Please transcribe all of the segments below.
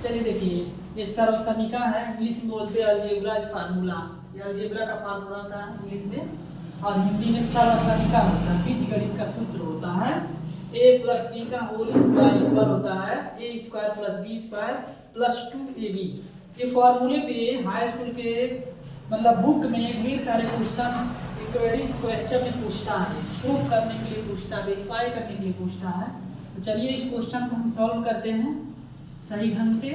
चलिए देखिए, ये सर्वसमीका है, इंग्लिश में बोलते हैं अलजेब्रा फार्मूला। ये अलजेब्रा का फार्मूला होता है इंग्लिश में, और हिंदी में सर्वसमीका होता है। बीजगणित का सूत्र होता है a प्लस बी का होल स्क्वायर इक्वल होता है a square plus B square plus 2ab। ये फॉर्मूले पे हाई स्कूल के मतलब बुक में ढेर सारे क्वेश्चन क्वेश्चन में पूछता है, प्रूफ करने के लिए पूछता है, वेरीफाई करने के लिए पूछता है। तो चलिए इस क्वेश्चन को हम सॉल्व करते हैं सही ढंग से।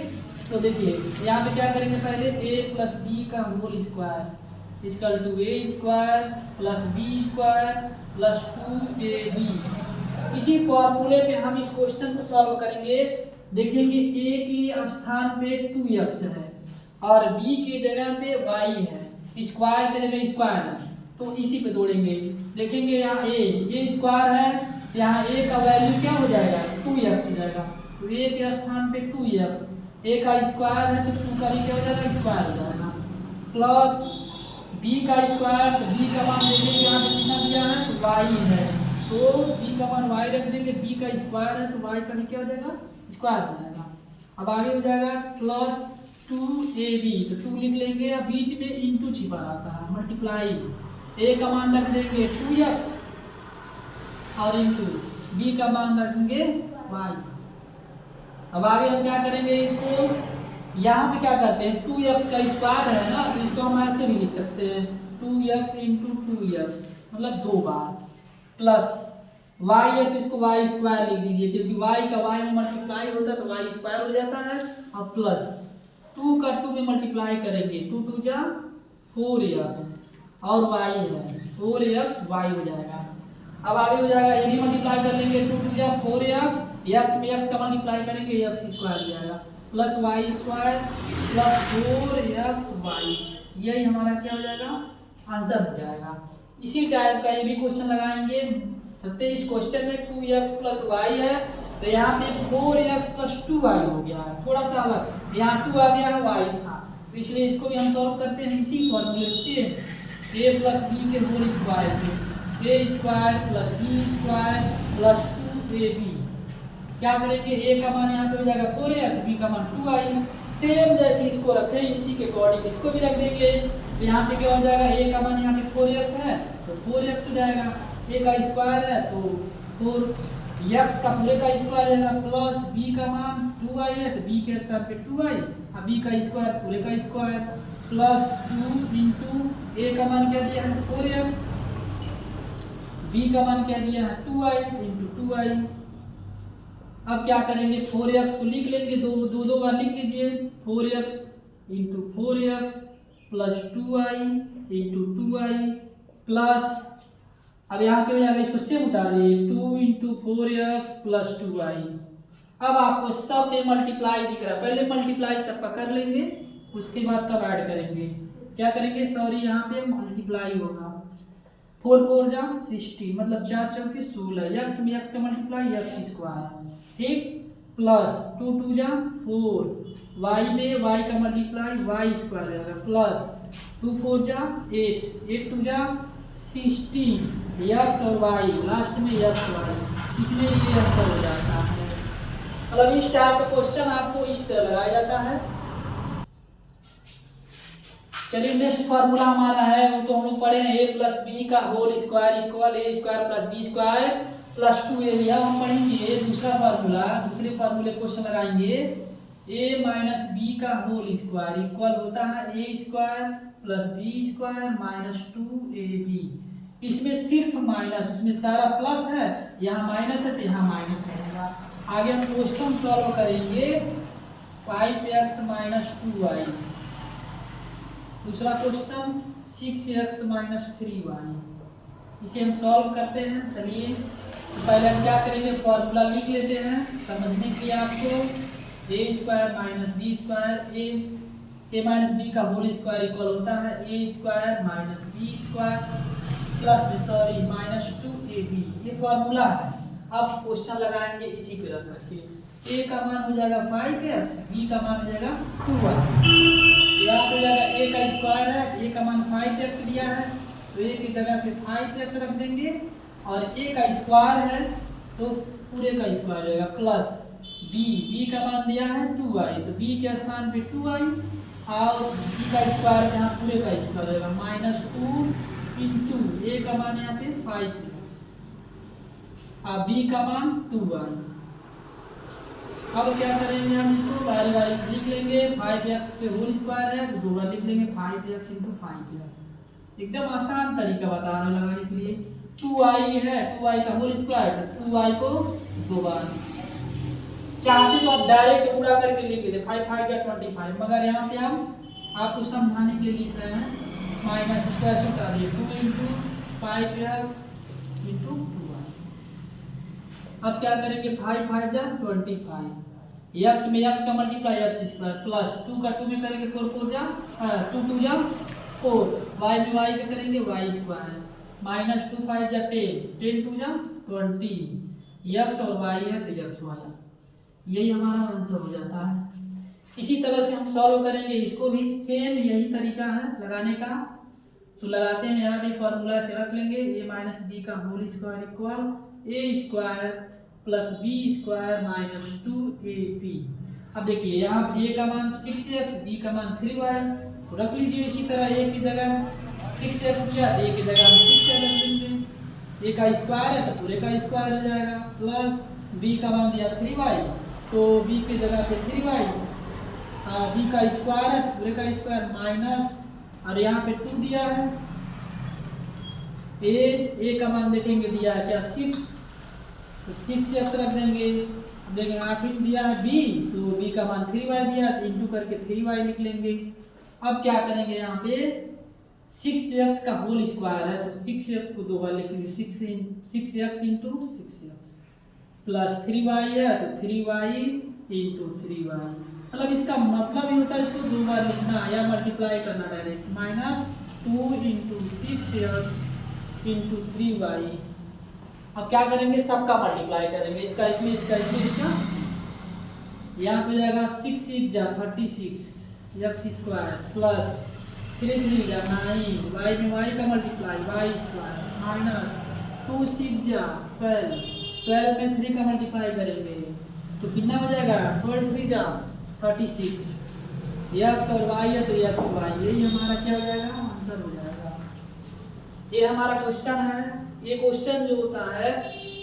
तो देखिए यहाँ पे क्या करेंगे, पहले a प्लस बी का whole square equal to a square plus B square plus 2ab। इसी फॉर्मूले पे हम इस क्वेश्चन को सॉल्व करेंगे। देखेंगे a के स्थान पे 2x है और b की जगह पे y है, स्क्वायर की जगह स्क्वायर है, तो इसी पे तोड़ेंगे। देखेंगे यहाँ a स्क्वायर है, यहाँ a का वैल्यू क्या हो जाएगा 2x हो जाएगा, तो a के स्थान पे 2x, a का स्क्वायर है तो 2 का भी क्या हो जाएगा स्क्वायर हो जाएगा, प्लस b का स्क्वायर, तो b का मान देखेंगे यहाँ पे कितना दिया है तो y है, तो b का मान y रख देंगे, b का स्क्वायर है तो y का भी क्या हो जाएगा स्क्वायर हो जाएगा। अब आगे हो जाएगा प्लस 2ab, तो 2 लिख लेंगे, या बीच में इंटू छिपा रहता है मल्टीप्लाई, a का मान रख देंगे 2x और इंटू b का मान रखेंगे y। अब आगे हम क्या करेंगे, इसको यहाँ पे क्या करते हैं 2x का स्क्वायर है ना, तो इसको हम ऐसे भी लिख सकते हैं 2x इंटू 2x मतलब 2 बार, प्लस y है तो इसको y स्क्वायर लिख दीजिए, क्योंकि y का y में मल्टीप्लाई होता है तो y स्क्वायर हो जाता है, और प्लस 2 का 2 में मल्टीप्लाई करेंगे 2 2 जा 4x और y है 4x y हो जाएगा। अब आगे हो जाएगा ये भी मल्टीप्लाई कर लेंगे 2 2 जा 4x, x में x का मल्टीप्लाई करेंगे x स्क्वायर हो जाएगा, plus y square plus 4xy, यही हमारा क्या हो जाएगा आंसर हो जाएगा। इसी टाइप का ये भी क्वेश्चन लगाएंगे। सकते इस क्वेश्चन में 2x प्लस y है, तो यहाँ पे 4x प्लस 2y हो गया है, थोड़ा सा अलग, यहाँ 2 आ गया है y था, तो इसलिए इसको भी हम सॉल्व करते हैं इसी फॉर्मूले से, a प्लस b के होल स्क्वायर पे a square plus b square plus 2ab। क्या करेंगे, a का मान यहाँ पे हो जाएगा 4x, b का मान 2y, सेम जैसे इसको रखें इसी के अकॉर्डिंग इसको भी रख देंगे। तो यहाँ पे क्या हो जाएगा, a का मान यहाँ पे 4x है तो 4x हो जाएगा, a का स्क्वायर है तो 4x का पूरे का स्क्वायर रहेगा, प्लस b का मान 2y है तो b के स्थान पे 2y, अब b का स्क्वायर पूरे का स्क्वायर प्लस 2 इंटू a का मान क्या दिया है 4x, b का मान क्या दिया है 2y इंटू 2y। अब क्या करेंगे 4x को लिख लेंगे, दो बार लिख लीजिए, 4x into 4x plus 2y into 2y plus, अब यहाँ पे हो जाएगा इसको same उतारिए 2 into 4x plus 2y। अब आपको सब में मल्टीप्लाई दिख रहा है, पहले मल्टीप्लाई सबका कर लेंगे उसके बाद तब ऐड करेंगे। क्या करेंगे, सॉरी यहाँ पे मल्टीप्लाई होगा 4 4 जा 60 मतलब 4 चौके 16, x में x का मल्टीप्लाई x स्क्वायर, ठीक, प्लस 2 2 जा 4, y में y का मल्टीप्लाई y स्क्वायर रहेगा, प्लस 2 4 जा 8, 8 2 जा 16, x और y लास्ट में x y, इसमें ये आंसर हो जाता है। मतलब इस टाइप का क्वेश्चन आपको इस तरह लगाया जाता है। चलिए नेक्स्ट फार्मूला हमारा है, वो तो हम लोग पढ़े हैं a प्लस बी का whole square equal a square plus B square plus 2ab। अब हम पढ़ेंगे दूसरा फार्मूला, दूसरे फार्मूले क्वेश्चन लगाएंगे a माइनस बी का होल स्क्वायर इक्वल होता है a square plus B square minus 2ab। इसमें सिर्फ माइनस, उसमें सारा प्लस है, यहाँ माइनस है तो यहाँ माइनस रहेगा। आगे हम क्वेश्चन सॉल्व करेंगे 5x माइनस 2y, दूसरा क्वेश्चन 6x माइनस 3y, इसे हम सॉल्व करते हैं। चलिए तो पहले हम क्या करेंगे, फॉर्मूला लिख लेते हैं समझने के लिए आपको, a square minus B square, a minus B का होल स्क्वायर इक्वल होता है a square minus B square plus sorry minus 2ab, ये फॉर्मूला है। अब क्वेश्चन लगाएंगे इसी पे रख करके, a का मान हो जाएगा 5x, b का मान हो जाएगा 2y, यहाँ हो जाएगा a का स्क्वायर है, a का मान 5x दिया है तो a की जगह पे 5x रख देंगे, और a का स्क्वायर है तो पूरे का स्क्वायर रहेगा, प्लस बी का मान दिया है 2i, तो बी के स्थान पे 2i और बी का स्क्वायर यहाँ पूरे का स्क्वायर होगा -2 इंटू ए का मान यहाँ पे 5 और बी का मान 2i। अब क्या करेंगे हम इसको बारी बारी से लिख लेंगे। 5x पे होल स्क्वायर है तो 2 बार लिख लेंगे 5x इंटू 5x। एकदम आसान तरीका बता रहा हूँ लगाने के लिए। 2i है, 2i का होल स्क्वायर, तो 2i को 2 बार। चाहते तो आप डायरेक्ट उड़ा करके लिख देते 5 5 या 25, मगर यहाँ पे हम आपको समझाने के लिए लिख रहे हैं। माइनस स्क्वायर से उठा दिए 2 इंटू 5x इंटू 2i। अब क्या करेंगे 5 5 या 25, x में x का मल्टीप्लाई x स्क्वायर प्लस 2 का 2 में करेंगे 4 4 जा 2 2 जा 4, y में y का करेंगे y स्क्वायर -2 5 या 10 10 2 जा 20, x और y है तो x y, यही हमारा आंसर हो जाता है। इसी तरह से हम सॉल्व करेंगे इसको भी, सेम यही तरीका है लगाने का। तो लगाते हैं, यहाँ भी फॉर्मूला से रख लेंगे a माइनस बी का whole square equal a square plus B square minus 2ab। अब देखिए यहाँ a का मान 6x, b का मान 3y, तो रख लीजिए इसी तरह a की जगह 6x दिया, a की जगह हम 6x रख देंगे। a का स्क्वायर है तो पूरे का स्क्वायर हो जाएगा, प्लस b का मान दिया 3y, तो b की जगह पे 3y, b का स्क्वायर है पूरे का स्क्वायर माइनस, और यहाँ पे 2 दिया है। a का मान देखेंगे दिया है क्या 6, तो 6x रख देंगे। देखेंगे आखिर दिया है b, तो b का मान 3y दिया है, तो इंटू करके 3y लिख लेंगे। अब क्या करेंगे यहाँ पे 6x का होल स्क्वायर है, तो 6x को 2 बार लिखेंगे 6x into 6x plus 3y है तो 3y इंटू 3y। मतलब इसका मतलब ही होता है इसको 2 बार लिखना या मल्टीप्लाई करना direct, -2 into 6x into 3y। अब क्या करेंगे सबका मल्टीप्लाई करेंगे, इसका इसमें इसका इसमें इसका, यहाँ पे जाएगा 6 6 जा 36 x स्क्वायर प्लस 3 3 जा 9, y में y का मल्टीप्लाई y स्क्वायर माइनस 2 6 जा 12 में 3 का मल्टीप्लाई करेंगे तो कितना हो जाएगा 12 3 जा 36, x और y है तो x y, यही हमारा क्या हो जाएगा आंसर हो जाएगा। ये हमारा क्वेश्चन है। ये क्वेश्चन जो होता है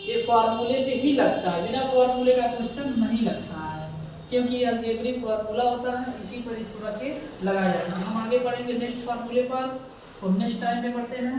ये फॉर्मूले पे ही लगता है, बिना फॉर्मूले का क्वेश्चन नहीं लगता है, क्योंकि ये अलजेब्रिक फॉर्मूला होता है, इसी पर इसको रख के लगाया जाता है। हम आगे पढ़ेंगे नेक्स्ट फॉर्मूले पर, और नेक्स्ट टाइम में पढ़ते हैं।